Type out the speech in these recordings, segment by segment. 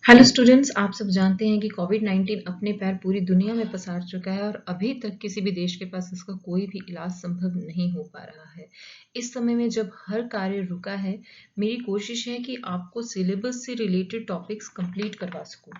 Hello students, आप सब जानते हैं कि कोविड-19 अपने पैर पूरी दुनिया में पसार चुका है और अभी तक किसी भी देश के पास इसका कोई भी इलाज संभव नहीं हो पा रहा है। इस समय में जब हर कार्य रुका है, मेरी कोशिश है कि आपको सिलेबस से रिलेटेड टॉपिक्स कंप्लीट करवा सकूं।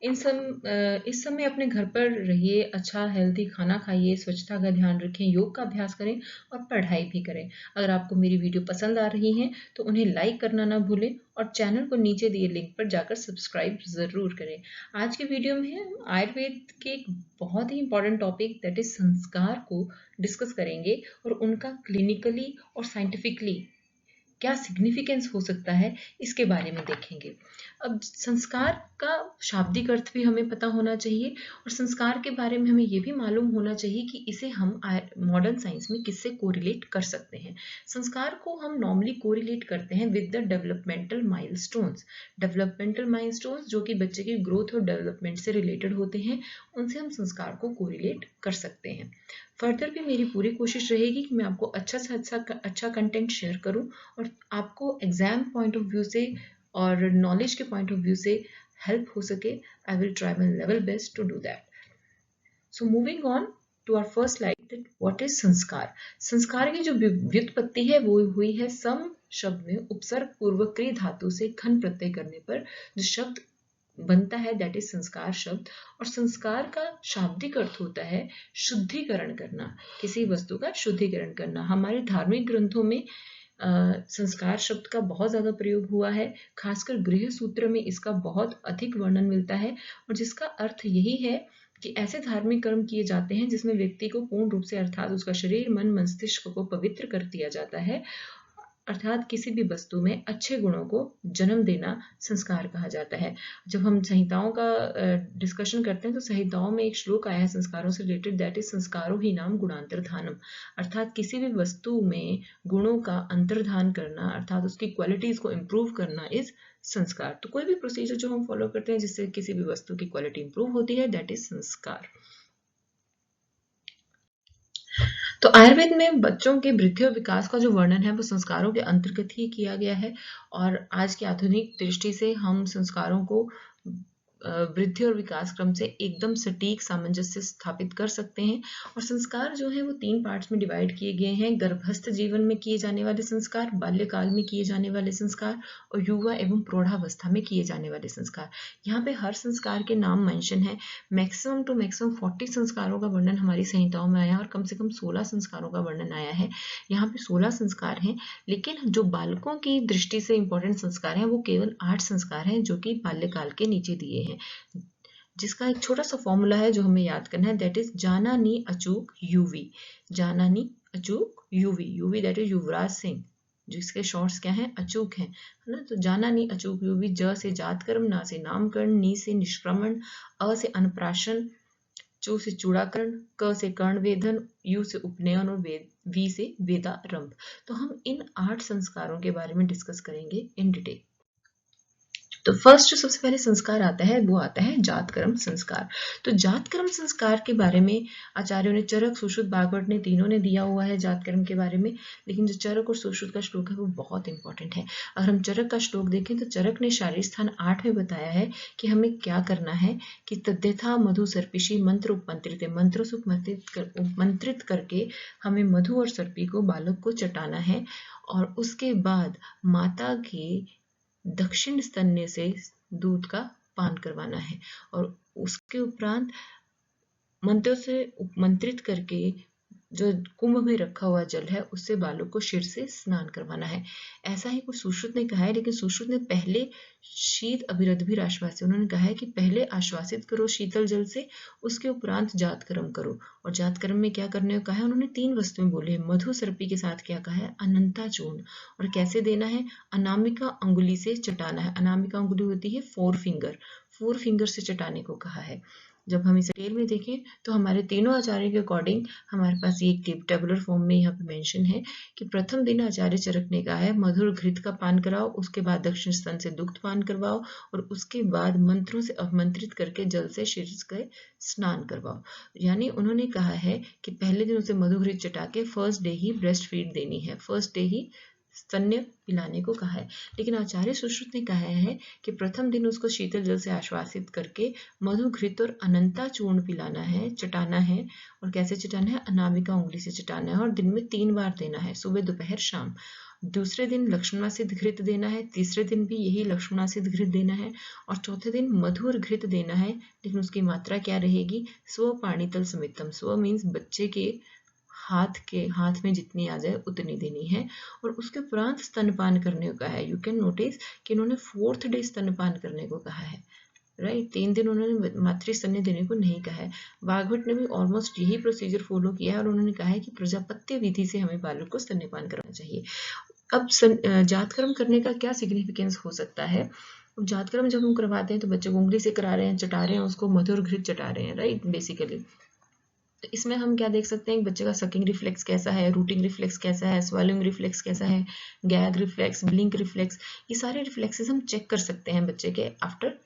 इस समय अपने घर पर रहिए, अच्छा हेल्दी खाना खाइए, स्वच्छता का ध्यान रखें, योग का अभ्यास करें और पढ़ाई भी करें। अगर आपको मेरी वीडियो पसंद आ रही है तो उन्हें लाइक करना ना भूलें और चैनल को नीचे दिए लिंक पर जाकर सब्सक्राइब ज़रूर करें। आज के वीडियो में हम आयुर्वेद के एक बहुत ही इंपॉर्टेंट टॉपिक दैट इज संस्कार को डिस्कस करेंगे और उनका क्लिनिकली और साइंटिफिकली क्या सिग्निफिकेंस हो सकता है इसके बारे में देखेंगे। अब संस्कार का शाब्दिक अर्थ भी हमें पता होना चाहिए और संस्कार के बारे में हमें ये भी मालूम होना चाहिए कि इसे हम मॉडर्न साइंस में किससे कोरिलेट कर सकते हैं। संस्कार को हम नॉर्मली कोरिलेट करते हैं विद द डेवलपमेंटल माइलस्टोन्स जो कि बच्चे की ग्रोथ और डेवलपमेंट से रिलेटेड होते हैं, उनसे हम संस्कार को कोरिलेट कर सकते हैं। फर्दर भी मेरी पूरी कोशिश रहेगी कि मैं आपको अच्छा से अच्छा कंटेंट शेयर करूं और आपको एग्जाम पॉइंट ऑफ व्यू से और नॉलेज के पॉइंट ऑफ व्यू से हेल्प हो सके। I will try my level best to do that. So moving on to our first slide, that what is sanskar. संस्कार की जो व्युत्पत्ति है वो हुई है सम शब्द में उपसर्ग पूर्वक क्रिय धातु से घन प्रत्यय करने पर जो शब्द बनता है दैट इज संस्कार शब्द। और संस्कार का शाब्दिक अर्थ होता है शुद्धिकरण करना, किसी वस्तु का शुद्धिकरण करना। हमारे धार्मिक ग्रंथों में संस्कार शब्द का बहुत ज्यादा प्रयोग हुआ है, खासकर गृह सूत्र में इसका बहुत अधिक वर्णन मिलता है और जिसका अर्थ यही है कि ऐसे धार्मिक कर्म किए जाते हैं जिसमें व्यक्ति को पूर्ण रूप से अर्थात उसका शरीर मन मस्तिष्क को पवित्र कर दिया जाता है, अर्थात किसी भी वस्तु में अच्छे गुणों को जन्म देना संस्कार कहा जाता है। जब हम संहिताओं का डिस्कशन करते हैं तो संहिताओं में एक श्लोक आया है संस्कारों से रिलेटेड, दैट इज संस्कारो ही नाम गुणांतर्धानम, अर्थात किसी भी वस्तु में गुणों का अंतर्धान करना अर्थात उसकी क्वालिटीज को इम्प्रूव करना इज संस्कार। तो कोई भी प्रोसीजर जो हम फॉलो करते हैं जिससे किसी भी वस्तु की क्वालिटी इंप्रूव होती है दैट इज संस्कार। तो आयुर्वेद में बच्चों के वृद्धि और विकास का जो वर्णन है वो संस्कारों के अंतर्गत ही किया गया है और आज की आधुनिक दृष्टि से हम संस्कारों को वृद्धि और विकास क्रम से एकदम सटीक सामंजस्य स्थापित कर सकते हैं। और संस्कार जो है वो 3 पार्ट्स में डिवाइड किए गए हैं, गर्भस्थ जीवन में किए जाने वाले संस्कार, बाल्यकाल में किए जाने वाले संस्कार और युवा एवं प्रौढ़ावस्था में किए जाने वाले संस्कार। यहाँ पे हर संस्कार के नाम मेंशन है। मैक्सिमम टू मैक्सिमम 40 संस्कारों का वर्णन हमारी संहिताओं में आया और कम से कम 16 संस्कारों का वर्णन आया है। यहाँ पे 16 संस्कार हैं, लेकिन जो बालकों की दृष्टि से इंपॉर्टेंट संस्कार हैं वो केवल 8 संस्कार हैं जो कि बाल्यकाल के नीचे दिए हैं, जिसका एक छोटा सा फॉर्मूला है जो हमें याद करना है, दैट इज जाना नी अचूक यूवी। जाना नी अचूक UV, UV that is Yuvraj Singh, जिसके शॉर्ट्स क्या हैं, अचूक हैं, है ना। तो जाना नी अचूक यूवी, ज से जात कर्म, ना से नामकरण, नी से निष्क्रमण, अ से अनप्राशन, चू से चूड़ाकरण, क से कर्ण वेधन, यू से उपनयन और वी से वेदारंभ। तो हम इन 8 संस्कारों के बारे में डिस्कस करेंगे इन डिटेल। तो फर्स्ट जो सबसे पहले संस्कार आता है वो आता है जातकर्म संस्कार। तो जातकर्म संस्कार के बारे में आचार्यों ने चरक, सुश्रुत, भागवत ने तीनों ने दिया हुआ है जातकर्म के बारे में, लेकिन जो चरक और सुश्रुत का श्लोक है वो बहुत इंपॉर्टेंट है। अगर हम चरक का श्लोक देखें तो चरक ने शारीर स्थान 8 में बताया है कि हमें क्या करना है कि तद्यथा मधु सर्पिशी मंत्र उपमंत्रित, मंत्रों से उपमंत्रित करके हमें मधु और सर्पी को बालक को चटाना है और उसके बाद माता के दक्षिण स्तन्य से दूध का पान करवाना है और उसके उपरांत मंत्रों से उपमंत्रित करके जो कुंभ में रखा हुआ जल है उससे बालक को शिर से स्नान करवाना है। ऐसा ही कुछ सुश्रुत ने कहा है, लेकिन सुश्रुत ने पहले शीत अभिरद्भिर आश्वासित, उन्होंने कहा है कि पहले आश्वासित करो शीतल जल से, उसके उपरांत जातकर्म करो। और जातकर्म में क्या करने को कहा है, उन्होंने 3 वस्तुएं बोली है। मधु सर्पी के साथ क्या कहा है, अनंता चूर्ण, और कैसे देना है, अनामिका अंगुली से चटाना है। अनामिका अंगुली होती है 4 फिंगर से चटाने को कहा है। जब हम इसे डिटेल में देखें तो हमारे तीनों आचार्य के अकॉर्डिंग हमारे पास ये टेबुलर फॉर्म में यहाँ पे मेंशन है कि प्रथम दिन आचार्य चरक ने कहा है मधुर घृत का पान कराओ, उसके बाद दक्षिण स्तन से दुग्ध पान करवाओ और उसके बाद मंत्रों से अभिमंत्रित करके जल से शीर्ष के स्नान करवाओ। यानी उन्होंने कहा है कि पहले दिन उसे मधु घृत चटा के फर्स्ट डे ही ब्रेस्ट फीड देनी है, फर्स्ट डे ही स्तन्य पिलाने को कहा है। लेकिन आचार्य सुश्रुत ने कहा है कि प्रथम दिन उसको शीतल जल से आश्वासित करके मधु घृत और अनंता चूर्ण पिलाना है, चटाना है। और कैसे चटाना है? अनामिका उंगली से चटाना है और दिन में 3 बार देना है, सुबह दोपहर शाम। दूसरे दिन लक्ष्मणासिद्ध घृत देना है, तीसरे दिन भी यही लक्ष्मणासिद्ध घृत देना है और चौथे दिन मधुर घृत देना है। लेकिन उसकी मात्रा क्या रहेगी? स्व पाणितल समितम। स्व मीन्स बच्चे के हाथ में जितनी आ जाए उतनी देनी है। और उसके उपरांत स्तनपान करने को कहा है। यू कैन नोटिस कि इन्होंने 4th डे स्तनपान करने को कहा है, राइट। 3 दिन उन्होंने मातृ स्तन्य देने को नहीं कहा है। बाघभट्ट ने भी ऑलमोस्ट यही प्रोसीजर फॉलो किया है और उन्होंने कहा है कि प्रजापत्य विधि से हमें बालक को स्तन्यपान करना चाहिए। अब जातकर्म करने का क्या सिग्निफिकेंस हो सकता है? जातकर्म जब हम करवाते हैं तो बच्चे को उंगली से करा रहे हैं, चटा रहे हैं, उसको मधुर घृत चटा रहे हैं, राइट, बेसिकली। तो इसमें हम क्या देख सकते हैं कि बच्चे का सकिंग रिफ्लेक्स कैसा है, रूटिंग रिफ्लेक्स कैसा है, स्वेलिंग रिफ्लेक्स कैसा है, गैग रिफ्लेक्स, ब्लिंक रिफ्लेक्स, ये सारे रिफ्लेक्सेस हम चेक कर सकते हैं बच्चे के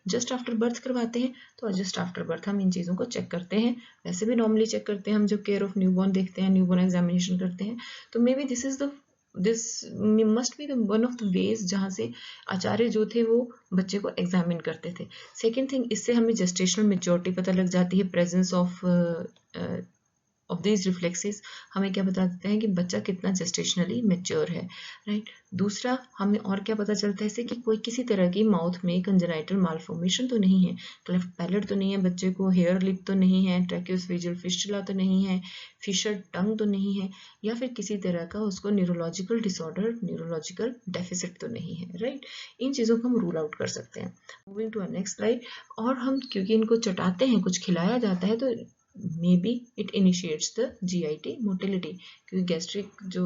जस्ट आफ्टर बर्थ करवाते हैं तो जस्ट आफ्टर बर्थ हम इन चीज़ों को चेक करते हैं। वैसे भी नॉर्मली चेक करते हैं हम जब केयर ऑफ न्यूबॉर्न देखते हैं, न्यूबॉर्न एग्जामिनेशन करते हैं। तो may be this must be one of the ways जहाँ से आचार्य जो थे वो बच्चे को एग्जामिन करते थे। सेकेंड थिंग, इससे हमें जेस्टेशनल मेच्योरिटी पता लग जाती है, प्रेजेंस ऑफ दीज रिफ्लेक्सेस हमें क्या बता देते हैं कि बच्चा कितना जेस्टेशनली मेच्योर है, राइट। दूसरा, हमें और क्या पता चलता है इससे कि कोई किसी तरह की माउथ में कंजेनाइटल मालफॉर्मेशन तो नहीं है, क्लेफ्ट पैलेट तो नहीं है बच्चे को, हेयर लिप तो नहीं है, ट्रैकियोस्फेजियल फिस्टुला तो नहीं है, फिशर टंग तो नहीं है, या फिर किसी तरह का उसको न्यूरोलॉजिकल डिसऑर्डर, न्यूरोलॉजिकल डेफिसिट तो नहीं है, राइट। इन चीज़ों को हम रूल आउट कर सकते हैं। Moving to next slide. और हम क्योंकि इनको चटाते हैं, कुछ खिलाया जाता है, तो may B it initiates the GIT motility, क्योंकि गैस्ट्रिक जो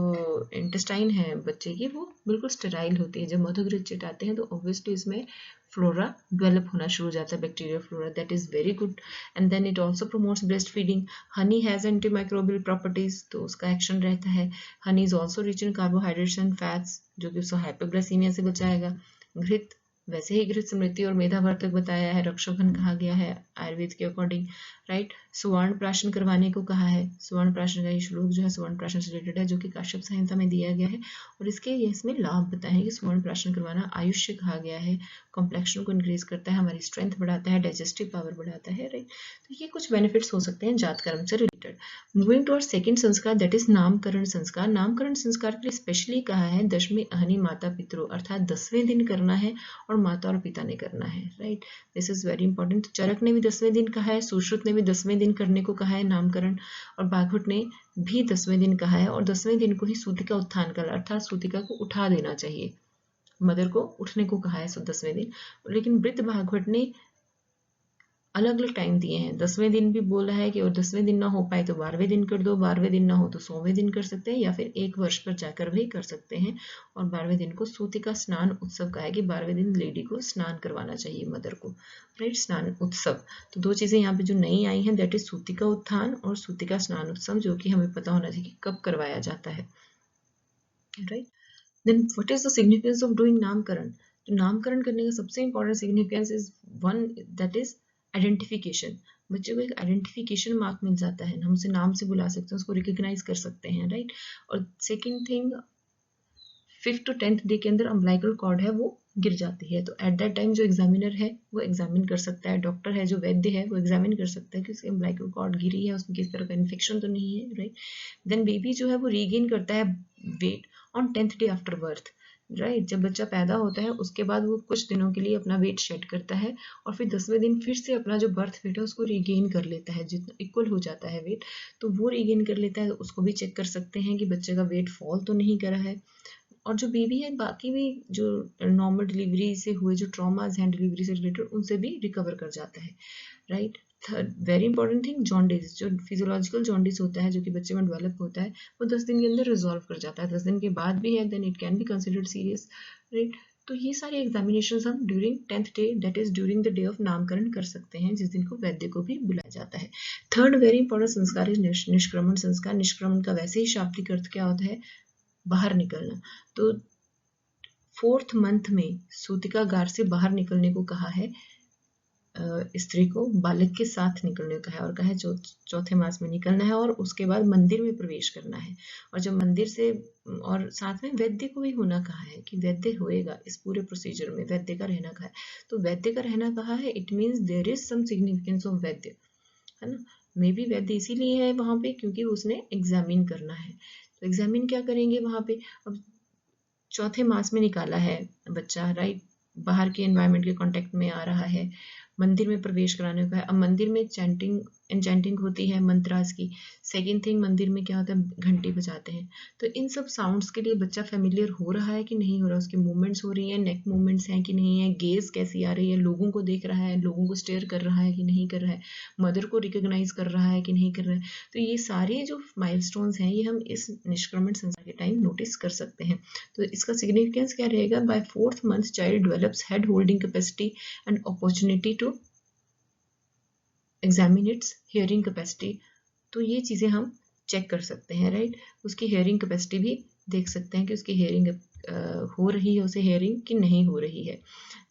इंटेस्टाइन है बच्चे की वो बिल्कुल स्टेराइल होती है। जब मधुघृत चटाते हैं तो ऑब्वियसली इसमें फ्लोरा डेवलप होना शुरू हो जाता है, bacterial flora, that is very good. And then it also promotes breast feeding. Honey has antimicrobial properties, तो उसका एक्शन रहता है। Honey is also rich in carbohydrates and fats, जो कि उसको हाइपोग्लाइसीमिया से बचाएगा। घृत, वैसे ही घृत स्मृति और मेधावर्धक बताया है, रक्षोघन कहा गया है आयुर्वेद के अकॉर्डिंग, राइट। सुवर्ण प्राशन करवाने को कहा है। सुवर्ण प्राशन का ये श्लोक जो है सुवर्ण प्राशन से रिलेटेड है, जो कि काश्यप संहिता में दिया गया है। और इसके इसमें लाभ बताए हैं कि सुवर्ण प्राशन करवाना आयुष्य कहा गया है, कॉम्प्लेक्शन को इंक्रीज करता है, हमारी स्ट्रेंथ बढ़ाता है, डाइजेस्टिव पावर बढ़ाता है, राइट। तो ये कुछ बेनिफिट्स हो सकते हैं जातकर्म से related. Moving to our second sanskar, that is namakaran sanskar. नामकरण संस्कार के लिए स्पेशली कहा है दशमी अहनी माता पितृ, अर्थात 10वें दिन करना है और माता और पिता ने करना है, right. This is very important. Charak ने भी 10वें दिन कहा है, सुश्रुत ने भी 10वें दिन करने को कहा है नामकरण, और बाघभट्ट ने भी 10वें दिन कहा है। और 10वें दिन को ही सूतिका उत्थान काल, अर्थात सूतिका को उठा देना चाहिए, मदर को उठने को कहा है 10वें दिन। लेकिन वृद्ध बाघभट्ट ने अलग अलग टाइम दिए हैं। 10वें दिन भी बोला है कि और 10वें दिन ना हो पाए तो 12वें दिन कर दो, 12वें दिन ना हो तो 100वें दिन कर सकते हैं, या फिर 1 वर्ष पर जाकर भी कर सकते हैं। और 12वें दिन को सूतिका स्नान उत्सव का है कि 12वें दिन लेडी को स्नान करवाना चाहिए, मदर को, राइट, स्नान उत्सव। तो 2 चीजें यहाँ पे जो नई आई हैं, दैट इज सूतिका उत्थान और सूतिका स्नान उत्सव, जो कि हमें पता होना चाहिए कि कब करवाया जाता है, right. Then what is the significance of doing namakaran? तो नामकरण करने का सबसे important significance is one, that is identification. बच्चे को एक आइडेंटिफिकेशन मार्क मिल जाता है, हम उसे नाम से बुला सकते हैं, उसको रिकॉग्नाइज कर सकते हैं, राइट। और second thing, 5th to 10th day के अंदर अम्बिलिकल कॉर्ड है वो गिर जाती है, तो एट दैट टाइम जो एग्जामिनर है वो एग्जामिन कर सकता है, डॉक्टर है जो वैद्य है वो एग्जामिन कर सकता है कि उसकी अम्बिलिकल कॉर्ड गिरी है, उसमें किसी तरह का इन्फेक्शन तो नहीं है, राइट। देन बेबी जो है वो रीगेन करता है weight on 10th day after birth, right. जब बच्चा पैदा होता है उसके बाद वो कुछ दिनों के लिए अपना वेट शेड करता है और फिर 10वें दिन फिर से अपना जो बर्थ वेट है उसको रीगेन कर लेता है, जितना इक्वल हो जाता है वेट, तो वो रीगेन कर लेता है। तो उसको भी चेक कर सकते हैं कि बच्चे का वेट फॉल तो नहीं करा है। और जो बेबी है बाकी भी जो नॉर्मल डिलीवरी से हुए जो ट्रॉमाज हैं डिलीवरी से रिलेटेड, उनसे भी रिकवर कर जाता है, right. Third very important thing, jaundice, जो फिजियोलॉजिकल जॉन्डिस होता है जो कि बच्चे में डेवलप होता है, वो 10 दिन के अंदर रिजॉल्व कर जाता है। 10 दिन के बाद भी है then it can be considered serious, right. तो ये सारे एग्जामिनेशन हम during 10th day, that is during the day of namakaran कर सकते हैं, जिस दिन को वैद्य को भी बुलाया जाता है। थर्ड वेरी इंपॉर्टेंट संस्कार इज निष्क्रमण संस्कार। निष्क्रमण का वैसे ही शाब्दिक अर्थ क्या होता है? बाहर निकलना। तो 4th मंथ में सूतिका गार से बाहर निकलने को कहा है स्त्री को बालक के साथ निकलने का है और कहा है चौथे मास में निकलना है और उसके बाद मंदिर में प्रवेश करना है। और जब मंदिर से और साथ में वैद्य को भी होना कहा है कि वैद्य होएगा इस पूरे प्रोसीजर में, वैद्य का रहना कहा है। तो वैद्य का रहना कहा है, it means there is some significance of vaidya, है ना। मे बी वैद्य इसीलिए है वहां पे क्योंकि उसने एग्जामिन करना है। तो एग्जामिन क्या करेंगे वहां पे? अब चौथे मास में निकाला है बच्चा, राइट, बाहर के एनवायरनमेंट के कांटेक्ट में आ रहा है, मंदिर में प्रवेश कराने का है। अब मंदिर में चैंटिंग एंचैंटिंग होती है मंत्रास की। सेकेंड थिंग, मंदिर में क्या होता है, घंटी बजाते हैं। तो इन सब साउंड्स के लिए बच्चा फेमिलियर हो रहा है कि नहीं हो रहा, उसकी मूवमेंट्स हो रही है, नेक मूवमेंट्स हैं कि नहीं है, गेज कैसी आ रही है, लोगों को देख रहा है, लोगों को स्टेयर कर रहा है कि नहीं कर रहा है, मदर को रिकॉग्नाइज कर रहा है कि नहीं कर रहा है। तो ये सारे जो माइलस्टोन्स हैं ये हम इस निष्क्रमण संस्कार के टाइम नोटिस कर सकते हैं। तो इसका सिग्निफिकेंस क्या रहेगा? By 4th month child develops head holding capacity and opportunity to examine its hearing capacity. तो ये चीज़ें हम चेक कर सकते हैं, राइट। उसकी हियरिंग कैपेसिटी भी देख सकते हैं कि उसकी हियरिंग हो रही है, उसे हियरिंग कि नहीं हो रही है।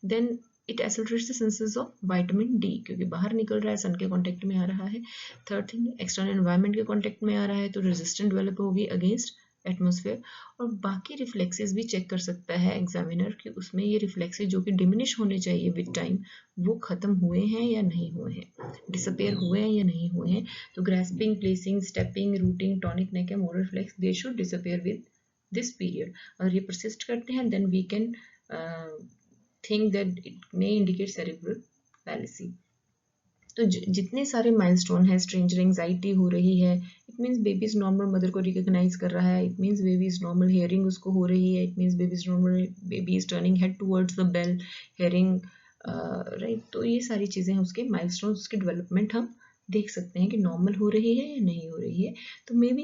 Then it accelerates the senses of vitamin D, क्योंकि बाहर निकल रहा है, सन के कांटेक्ट में आ रहा है। थर्ड थिंग, एक्सटर्नल एनवायरनमेंट के कांटेक्ट में आ रहा है तो रेजिस्टेंट डेवलप होगी अगेंस्ट एटमॉस्फेयर। और बाकी रिफ्लेक्सेस भी चेक कर सकता है एग्जामिनर कि उसमें ये रिफ्लेक्सेस जो कि डिमिनिश होने चाहिए विद टाइम, वो खत्म हुए हैं या नहीं हुए हैं, डिसअपेयर हुए हैं या नहीं हुए हैं। तो grasping, placing, stepping, rooting, tonic neck and motor reflex, they should disappear with this period. अगर ये परसिस्ट करते हैं then we can think that it may indicate cerebral palsy. तो जितने सारे माइलस्टोन है, स्ट्रेंजर एंजाइटी हो रही है, it means baby is normal, mother को रिकॉग्नाइज कर रहा है, it means baby is normal, hearing उसको हो रही है, it means baby is normal, baby is turning head towards the bell, hearing, right. तो ये सारी चीज़ें हैं उसके माइलस्टोन, उसकी डेवलपमेंट हम देख सकते हैं कि नॉर्मल हो रही है या नहीं हो रही है। तो मे बी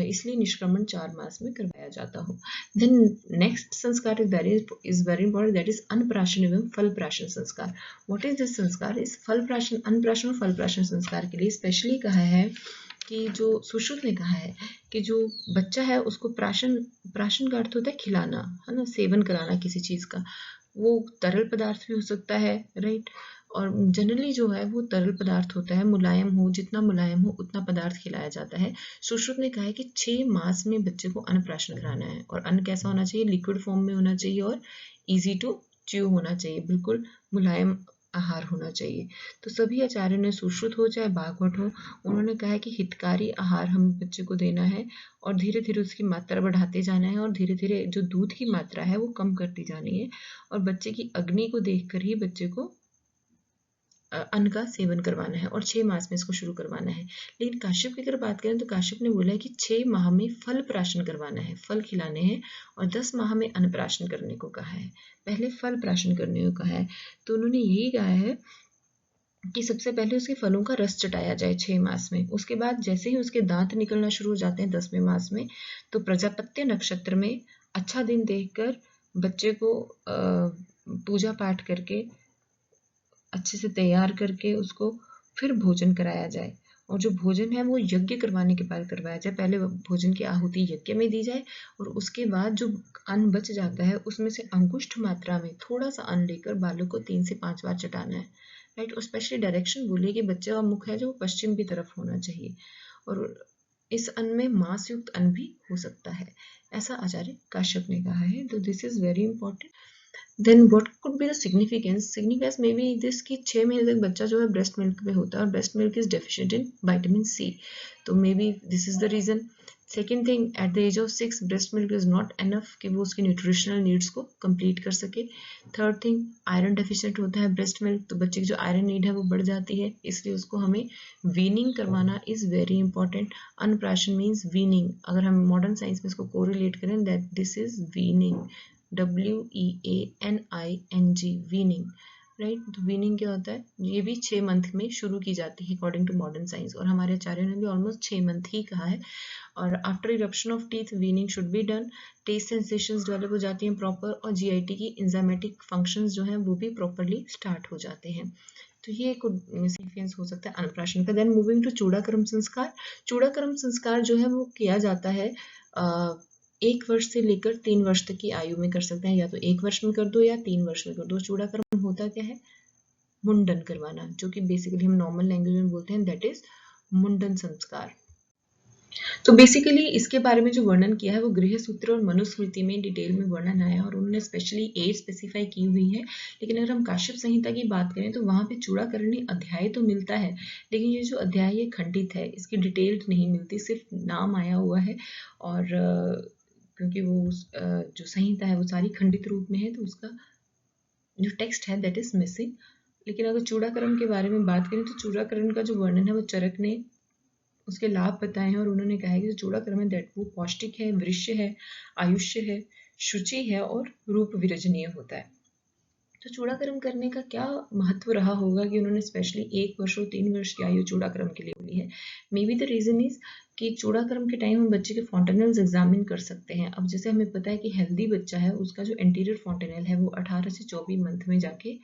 इसलिए निष्क्रमण 4 मास में करवाया जाता हो। Then next sanskar is very important, that is Annaprashan एवं फलप्राशन संस्कार। व्हाट इज दिस संस्कार? इस फलप्राशन, अन्नप्राशन और फलप्राशन संस्कार के लिए स्पेशली कहा है कि जो सुश्रुत ने कहा है कि जो बच्चा है उसको प्राशन, प्राशन का अर्थ होता है खिलाना, है ना, सेवन कराना किसी चीज़ का। वो तरल पदार्थ भी हो सकता है, राइट। और जनरली जो है वो तरल पदार्थ होता है, मुलायम हो, जितना मुलायम हो उतना पदार्थ खिलाया जाता है। सुश्रुत ने कहा है कि 6 मास में बच्चे को अन्नप्राशन कराना है। और अन्न कैसा होना चाहिए? लिक्विड फॉर्म में होना चाहिए और इजी टू च्यू होना चाहिए, बिल्कुल मुलायम आहार होना चाहिए। तो सभी आचार्यों ने, सुश्रुत हो चाहे भागवत हो, उन्होंने कहा है कि हितकारी आहार हम बच्चे को देना है और धीरे धीरे उसकी मात्रा बढ़ाते जाना है और धीरे धीरे जो दूध की मात्रा है वो कम करती जानी है। और बच्चे की अग्नि को देखकर ही बच्चे को अन्न का सेवन करवाना है और 6 मास में इसको शुरू करवाना है। लेकिन काश्यप की अगर बात करें तो काश्यप ने बोला है कि 6 माह में फल प्राशन करवाना है, फल खिलाने हैं, और 10 माह में अन्न प्राशन करने को कहा है। पहले फल प्राशन करने को कहा है। तो उन्होंने यही कहा है कि सबसे पहले उसके फलों का रस चटाया जाए 6 मास में। उसके बाद जैसे ही उसके दांत निकलना शुरू हो जाते हैं 10वें मास में, तो प्रजापत्य नक्षत्र में अच्छा दिन देखकर बच्चे को पूजा पाठ करके अच्छे से तैयार करके उसको फिर भोजन कराया जाए। और जो भोजन है वो यज्ञ करवाने के बाद करवाया जाए। पहले भोजन की आहुति यज्ञ में दी जाए और उसके बाद जो अन्न बच जाता है उसमें से अंगुष्ठ मात्रा में थोड़ा सा अन्न लेकर बालक को 3 से 5 बार चटाना है, राइट। और स्पेशली डायरेक्शन बोलिए कि बच्चे का मुख है जो पश्चिम की तरफ होना चाहिए और इस अन्न में मांस युक्त अन्न भी हो सकता है, ऐसा आचार्य काश्यप ने कहा है। तो this is very important. Then what could be the significance? Significance may be this कि 6 महीने तक बच्चा जो है ब्रेस्ट मिल्क में होता है और breast milk is deficient in vitamin C. तो may be this is the reason. Second thing, at the age of 6 breast milk is not enough कि वो उसकी न्यूट्रिशनल नीड्स को कंप्लीट कर सके। थर्ड थिंग, आयरन डेफिशिएंट होता है breast milk, तो बच्चे की जो आयरन नीड है वो बढ़ जाती है, इसलिए उसको हमें वीनिंग करवाना is very important. Annaprashan means weaning. अगर हम मॉडर्न साइंस में इसको कोरिलेट करें that this is weaning, WEANING, weaning, right. तो वीनिंग क्या होता है? ये भी 6 मंथ में शुरू की जाती है अकॉर्डिंग टू मॉडर्न साइंस, और हमारे आचार्यों ने भी ऑलमोस्ट 6 मंथ ही कहा है। और after eruption of teeth weaning should be done. Taste sensations develop हो जाती हैं प्रॉपर और GIT की इंजाइमेटिक फंक्शंस जो हैं वो भी प्रॉपरली स्टार्ट हो जाते हैं। तो ये एक सिग्निफिकेंस हो सकता है अन्नप्राशन का। देन मूविंग टू चूड़ाकर्म संस्कार। चूड़ाकर्म संस्कार जो है वो किया जाता है 1 वर्ष से लेकर 3 वर्ष तक की आयु में कर सकते हैं, या तो 1 वर्ष में कर दो या 3 वर्ष में कर दो। चूड़ाकर्म होता क्या है? मुंडन करवाना, जो कि बेसिकली हम नॉर्मल लैंग्वेज में बोलते हैं, दैट इज मुंडन संस्कार। तो बेसिकली इसके बारे में जो वर्णन किया है वो गृह सूत्र और मनुस्मृति में डिटेल में वर्णन आया और उन्होंने स्पेशली एज स्पेसिफाई की हुई है। लेकिन अगर हम काश्यप संहिता की बात करें तो वहाँ पे चूड़ाकरणी अध्याय तो मिलता है, लेकिन ये जो अध्याय है खंडित है, इसकी डिटेल नहीं मिलती, सिर्फ नाम आया हुआ है। और क्योंकि वो जो संहिता है वो सारी खंडित रूप में है, तो उसका जो टेक्स्ट है दैट इज मिसिंग। लेकिन अगर चूड़ाकरण के बारे में बात करें तो चूड़ाकरण का जो वर्णन है वो चरक ने उसके लाभ बताए हैं और उन्होंने कहा है कि जो चूड़ाकरण है दैट वो पौष्टिक है, वृश्य है, आयुष्य है, शुचि है और रूप विरजनीय होता है। तो चूड़ाकर्म करने का क्या महत्व रहा होगा कि उन्होंने स्पेशली 1 वर्ष और 3 वर्ष की आयु चूड़ाकर्म के लिए बोली है। May be the reason is कि चूड़ाकर्म के टाइम हम बच्चे के फॉन्टेनल्स एग्जामिन कर सकते हैं। अब जैसे हमें पता है कि हेल्दी बच्चा है उसका जो एंटीरियर फॉन्टेनल है वो 18 से 24 मंथ में जाके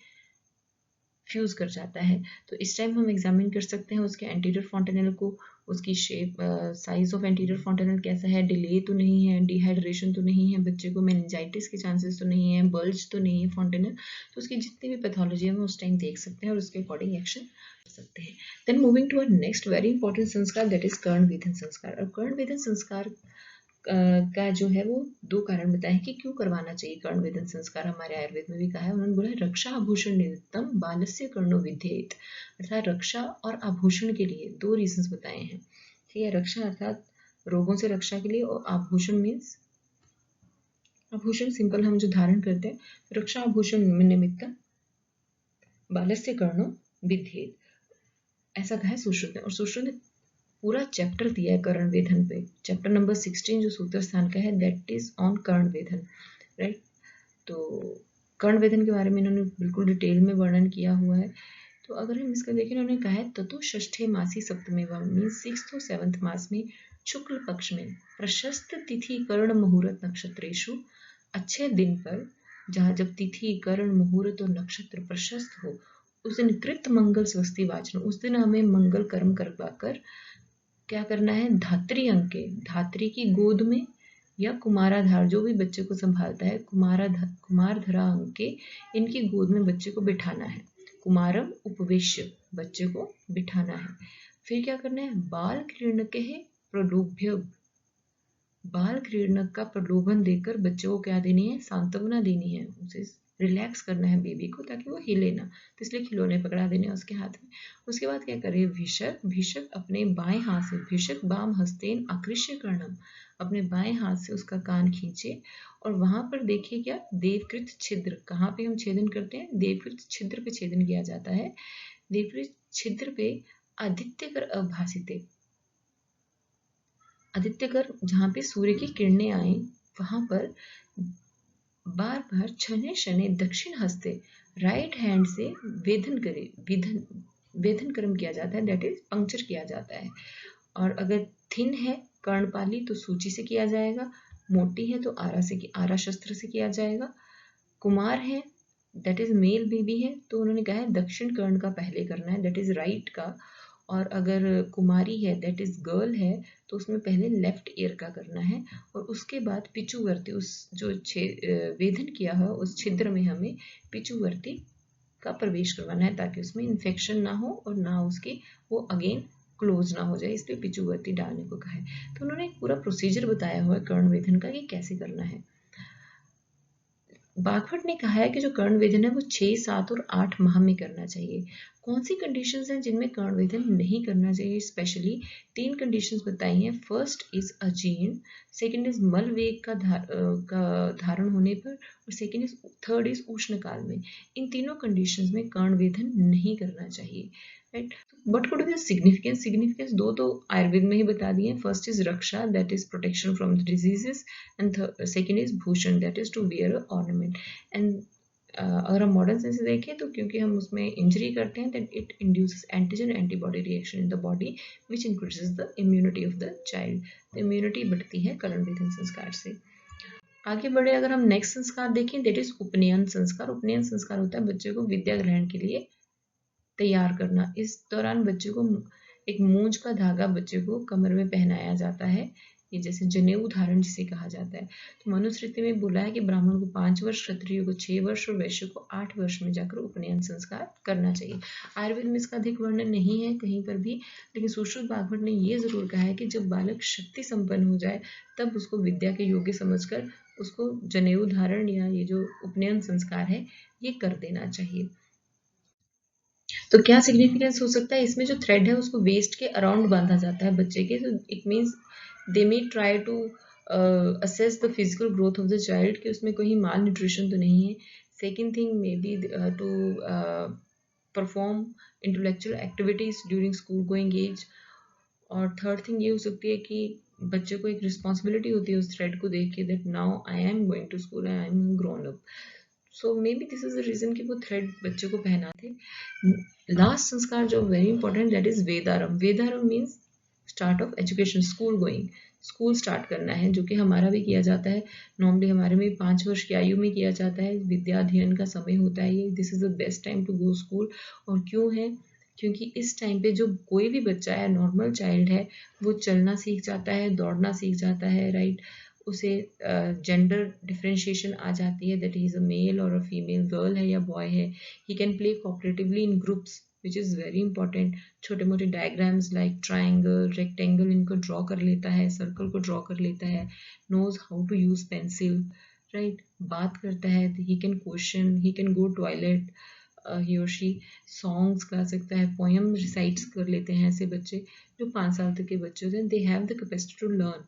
फ्यूज कर जाता है, तो इस टाइम हम एग्जामिन कर सकते हैं उसके एंटीरियर फॉन्टेनल को, उसकी shape, size of anterior fontanelle कैसा है, डिले तो नहीं है, डिहाइड्रेशन तो नहीं है, बच्चे को मेनिंजाइटिस के चांसेस तो नहीं है, बल्ज तो नहीं है फॉन्टेनल, तो उसकी जितनी भी पैथोलॉजी है हम उस टाइम देख सकते हैं और उसके अकॉर्डिंग एक्शन कर सकते हैं। Then moving to a next very important sanskar that is karna vedhan sanskar. और कर्ण वेधन संस्कार का जो है वो 2 कारण बताए हैं कि क्यों करवाना चाहिए कर्ण वेधन संस्कार। हमारे आयुर्वेद में भी कहा है, उन्होंने बोला है रक्षा आभूषण निमित्तम बालस्य कर्णो विद्येत, अर्थात रक्षा और आभूषण के लिए 2 रीजंस बताए हैं। ठीक है, रक्षा अर्थात रोगों से रक्षा के लिए, और आभूषण मीन्स आभूषण सिंपल हम जो धारण करते हैं, रक्षा आभूषण निमित्तम बालस्य कर्णो विद्येत, ऐसा कहा है सुश्रुत ने। और सुश्रुत ने पूरा चैप्टर दिया है कर्ण वेधन पे, चैप्टर नंबर 16 जो सूत्र स्थान का है दैट इज ऑन कर्ण वेधन, राइट। तो कर्ण वेधन के बारे में इन्होंने बिल्कुल डिटेल में वर्णन किया हुआ है। तो अगर हम इसका देखें, उन्होंने कहा है ततो षष्ठे मासी सप्तमेवा मीन्स 6th और 7th मास में शुक्ल पक्ष में प्रशस्त तिथि कर्ण मुहूर्त नक्षत्रेशु, अच्छे दिन पर जहाँ जब तिथि कर्ण मुहूर्त और नक्षत्र प्रशस्त हो उस दिन कृत मंगल स्वस्ति वाचन, उस दिन हमें मंगल कर्म करवाकर क्या करना है, धात्री अंक के, धात्री की गोद में या कुमाराधार जो भी बच्चे को संभालता है, कुमारधरा अंक के, इनकी गोद में बच्चे को बिठाना है। कुमारम उपवेश्य, बच्चे को बिठाना है। फिर क्या करना है, बाल क्रीड़नक प्रलोभ्य, बाल क्रीड़नक का प्रलोभन देकर बच्चे को क्या देनी है, सांत्वना देनी है, उसे रिलैक्स करना है बेबी को ताकि वो हिले ना, तो इसलिए खिलौने पकड़ा देने उसके हाथ में। उसके बाद क्या करे, भिषक, भिषक अपने बाएं हाथ से, भिषक बाम हस्तेन आकृष्य कर्णम, अपने बाएं हाथ से उसका कान खींचे और वहां पर देखिए क्या, देवकृत छिद्र, कहाँ पे हम छेदन करते हैं, देवकृत छिद्र पे छेदन किया जाता है। देवकृत छिद्र पे आदित्यकर अभासिते, आदित्यकर जहाँ पे सूर्य की किरणें आए वहां पर बार बार छने शने दक्षिण हस्ते, राइट हैंड से वेधन करे, वेधन कर्म किया जाता है, दैट इज पंक्चर किया जाता है। और अगर थिन है कर्णपाली तो सूची से किया जाएगा, मोटी है तो आरा शस्त्र से किया जाएगा। कुमार है दैट इज मेल बेबी है तो उन्होंने कहा है दक्षिण कर्ण का पहले करना है, दैट इज राइट का। और अगर कुमारी है दैट इज गर्ल है तो उसमें पहले लेफ्ट ईयर का करना है और उसके बाद पिचुवर्ती, उस जो वेधन किया है उस छिद्र में हमें पिचुवर्ती का प्रवेश करवाना है ताकि उसमें इन्फेक्शन ना हो और ना उसकी वो अगेन क्लोज ना हो जाए, इसलिए पिचुवर्ती डालने को कहा है। तो उन्होंने एक पूरा प्रोसीजर बताया हुआ है कर्ण वेधन का कि कैसे करना है। बागभट्ट ने कहा है कि जो कर्ण वेधन है वो 6, 7 और 8 माह में करना चाहिए। कौन सी कंडीशंस हैं जिनमें कर्ण वेधन नहीं करना चाहिए, स्पेशली 3 कंडीशंस बताई हैं। फर्स्ट इज अजीर्ण, सेकंड इज मल वेग का धारण होने पर और थर्ड इज उष्ण काल में। इन तीनों कंडीशंस में कर्ण वेधन नहीं करना चाहिए, right. But could be significance, significance 2 तो आयुर्वेद में ही बता दिए। First is raksha that is protection from the diseases and second is bhushan that is to wear a ornament. And अगर हम मॉडर्न सेंस से देखें तो क्योंकि हम उसमें इंजरी करते हैं that it induces antigen antibody reaction in the body which increases the immunity of the child. तो इम्यूनिटी बढ़ती है कर्ण वेधन संस्कार से। आगे बढ़े अगर हम नेक्स्ट संस्कार देखें दैट इज उपनयन संस्कार। उपनयन संस्कार होता है बच्चे को विद्या ग्रहण के लिए तैयार करना। इस दौरान बच्चे को एक मूंज का धागा बच्चे को कमर में पहनाया जाता है। ये जैसे जनेऊ धारण जिसे कहा जाता है। तो मनुस्मृति में बोला है कि ब्राह्मण को 5 वर्ष, क्षत्रिय को 6 वर्ष और वैश्य को 8 वर्ष में जाकर उपनयन संस्कार करना चाहिए। आयुर्वेद में इसका अधिक वर्णन नहीं है कहीं पर भी, लेकिन सुश्रुत भागवत ने ये जरूर कहा है कि जब बालक शक्ति संपन्न हो जाए तब उसको विद्या के योग्य समझकर उसको जनेऊ धारण या ये जो उपनयन संस्कार है ये कर देना चाहिए। तो क्या सिग्निफिकेंस हो सकता है, इसमें जो थ्रेड है उसको वेस्ट के अराउंड बांधा जाता है बच्चे के, तो it means they may try to assess the physical growth of the child कि उसमें कोई माल न्यूट्रिशन तो नहीं है। Second thing may be to perform intellectual activities during school going age. और थर्ड थिंग ये हो सकती है कि बच्चे को एक रिस्पॉन्सिबिलिटी होती है उस थ्रेड को देख के, that now I am going to school, I am grown up. So may be this is the reason कि वो थ्रेड बच्चे को पहनाते। लास्ट संस्कार जो वेरी इंपॉर्टेंट, दैट इज वेदारम। वेदारम means start of education, school going, school start करना है, जो कि हमारा भी किया जाता है। नॉर्मली हमारे में 5 वर्ष की आयु में किया जाता है, विद्या अध्ययन का समय होता है ये। This is the best time to go school. और क्यों है, क्योंकि इस टाइम पे जो कोई भी बच्चा है, नॉर्मल चाइल्ड है, वो चलना सीख जाता है, दौड़ना सीख जाता है, राइट। उसे जेंडर डिफरेंशिएशन आ जाती है, that he is a male और अ फीमेल, गर्ल है या बॉय है। He can play cooperatively in groups which is very important. छोटे मोटे डायग्राम्स लाइक ट्राइंगल, रेक्टेंगल इनको ड्रॉ कर लेता है, सर्कल को ड्रॉ कर लेता है, knows how to use pencil, right. बात करता है, he can question, he can go toilet, he और शी सॉन्ग्स गा सकता है, पोएम रिसाइट्स कर लेते हैं ऐसे बच्चे जो 5 साल तक के बच्चे होते हैं। They have the capacity to learn,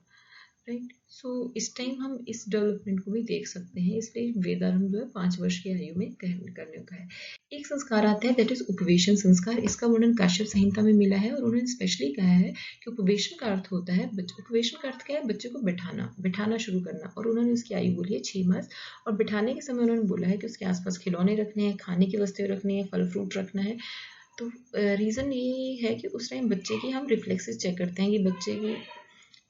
right. So इस टाइम हम इस डेवलपमेंट को भी देख सकते हैं, इसलिए वेदारंभ जो है 5 वर्ष की आयु में करने का है। एक संस्कार आता है दैट इज उपवेशन संस्कार। इसका वर्णन काश्यप संहिता में मिला है और उन्होंने स्पेशली कहा है कि उपवेशन का अर्थ होता है, उपवेशन का अर्थ क्या है, बच्चे को बिठाना शुरू करना। और उन्होंने उसकी आयु बोली है 6 मास। और बिठाने के समय उन्होंने बोला है कि उसके आसपास खिलौने रखने हैं, खाने की वस्तुएं रखनी है, फल फ्रूट रखना है। तो रीज़न ये है कि उस टाइम बच्चे की हम रिफ्लेक्सेस चेक करते हैं कि बच्चे की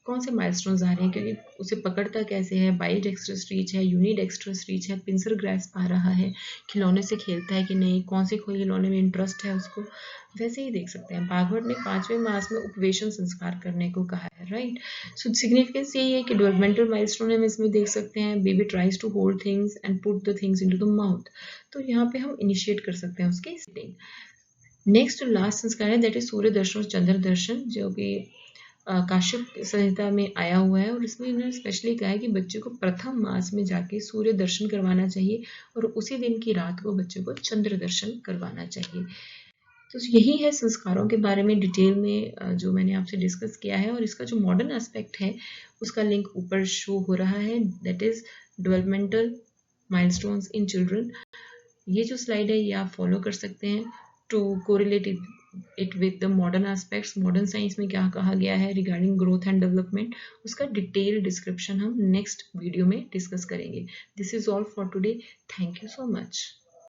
कौन से माइलस्टोन्स आ रहे हैं, क्योंकि उसे पकड़ता कैसे है, बाईडेक्स्ट्रस रीच है, यूनिडेक्स्ट्रस रीच है, पिंसर ग्रास्प आ रहा है, खिलौने से खेलता है कि नहीं, कौन से खिलौने में इंटरेस्ट है उसको, वैसे ही देख सकते हैं। भागवत ने 5वें मास में उपवेशन संस्कार करने को कहा है, राइट। सो सिग्निफिकेंस यही है कि डेवलपमेंटल माइलस्टोन हम इसमें देख सकते हैं। Baby tries to hold things and put the things into the mouth, तो यहाँ पे हम इनिशिएट कर सकते हैं उसकी सिटिंग। नेक्स्ट लास्ट संस्कार है दैट इज सूर्य दर्शन और चंद्र दर्शन, जो कि काश्यप संहिता में आया हुआ है। और इसमें इन्होंने स्पेशली कहा है कि बच्चे को प्रथम मास में जाके सूर्य दर्शन करवाना चाहिए और उसी दिन की रात को बच्चे को चंद्र दर्शन करवाना चाहिए। तो यही है संस्कारों के बारे में डिटेल में जो मैंने आपसे डिस्कस किया है। और इसका जो मॉडर्न एस्पेक्ट है उसका लिंक ऊपर शो हो रहा है, that is developmental milestones in children. ये जो स्लाइड है ये आप फॉलो कर सकते हैं to correlate it with the modern aspects. Modern science में क्या कहा गया है रिगार्डिंग ग्रोथ एंड डेवलपमेंट, उसका डिटेल डिस्क्रिप्शन हम नेक्स्ट वीडियो में डिस्कस करेंगे। This is all for today, thank you so much.